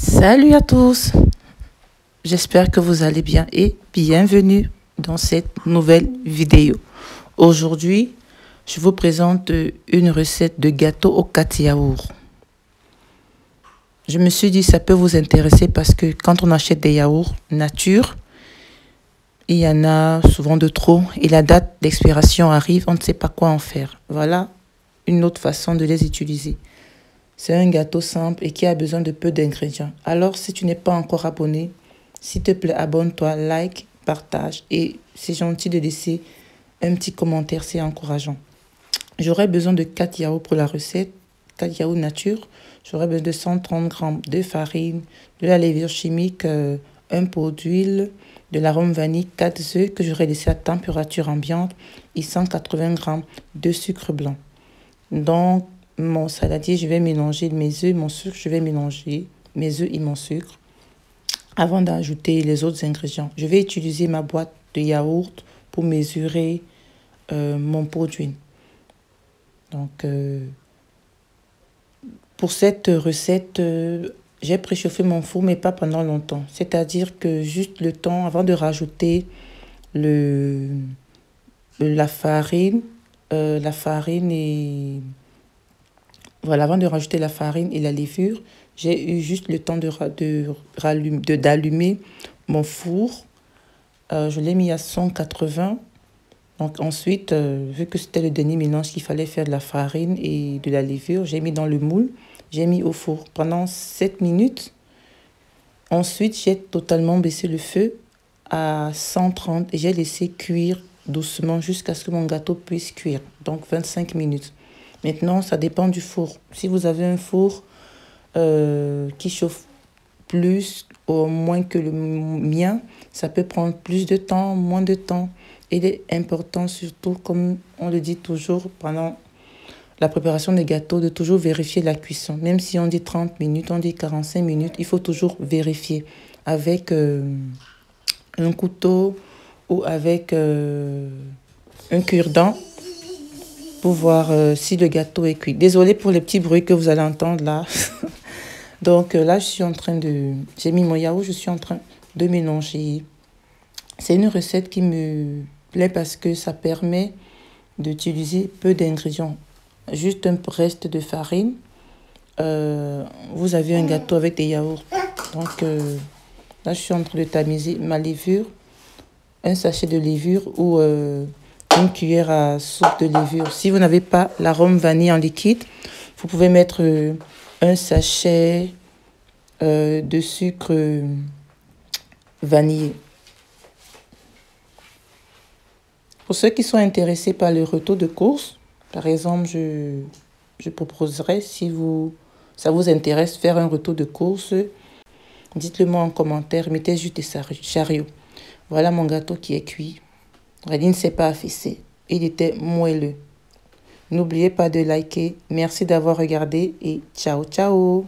Salut à tous, j'espère que vous allez bien et bienvenue dans cette nouvelle vidéo. Aujourd'hui, je vous présente une recette de gâteau au 4 yaourts. Je me suis dit ça peut vous intéresser parce que quand on achète des yaourts nature, il y en a souvent de trop et la date d'expiration arrive, on ne sait pas quoi en faire. Voilà une autre façon de les utiliser. C'est un gâteau simple et qui a besoin de peu d'ingrédients. Alors, si tu n'es pas encore abonné, s'il te plaît, abonne-toi, like, partage et c'est gentil de laisser un petit commentaire, c'est encourageant. J'aurai besoin de 4 yaourts pour la recette, 4 yaourts nature. J'aurai besoin de 130 g de farine, de la levure chimique, un pot d'huile, de l'arôme vanille, 4 œufs que j'aurai laissé à température ambiante et 180 g de sucre blanc. Donc, mon saladier, je vais mélanger mes œufs, mon sucre, je vais mélanger mes œufs et mon sucre avant d'ajouter les autres ingrédients. Je vais utiliser ma boîte de yaourt pour mesurer mon pot d'huile. Donc, pour cette recette, j'ai préchauffé mon four, mais pas pendant longtemps. C'est-à-dire que juste le temps avant de rajouter la farine et... Voilà, avant de rajouter la farine et la levure, j'ai eu juste le temps d'allumer mon four. Je l'ai mis à 180. Donc ensuite, vu que c'était le dernier mélange qu'il fallait faire de la farine et de la levure, j'ai mis dans le moule. J'ai mis au four pendant 7 minutes. Ensuite, j'ai totalement baissé le feu à 130 et j'ai laissé cuire doucement jusqu'à ce que mon gâteau puisse cuire. Donc 25 minutes. Maintenant, ça dépend du four. Si vous avez un four qui chauffe plus ou moins que le mien, ça peut prendre plus de temps, moins de temps. Et il est important surtout, comme on le dit toujours pendant la préparation des gâteaux, de toujours vérifier la cuisson. Même si on dit 30 minutes, on dit 45 minutes, il faut toujours vérifier avec un couteau ou avec un cure-dent pour voir si le gâteau est cuit. Désolée pour les petits bruits que vous allez entendre là. Donc là, je suis en train de... J'ai mis mon yaourt, je suis en train de mélanger. C'est une recette qui me plaît parce que ça permet d'utiliser peu d'ingrédients. Juste un reste de farine. Vous avez un gâteau avec des yaourts. Donc là, je suis en train de tamiser ma levure. Un sachet de levure ou... une cuillère à soupe de levure. Si vous n'avez pas l'arôme vanille en liquide, vous pouvez mettre un sachet de sucre vanillé. Pour ceux qui sont intéressés par le retour de course, par exemple, je proposerais, si ça vous intéresse, faire un retour de course, dites-le moi en commentaire, mettez juste des chariots. Voilà mon gâteau qui est cuit. Il ne s'est pas affaissé. Il était moelleux. N'oubliez pas de liker. Merci d'avoir regardé et ciao, ciao.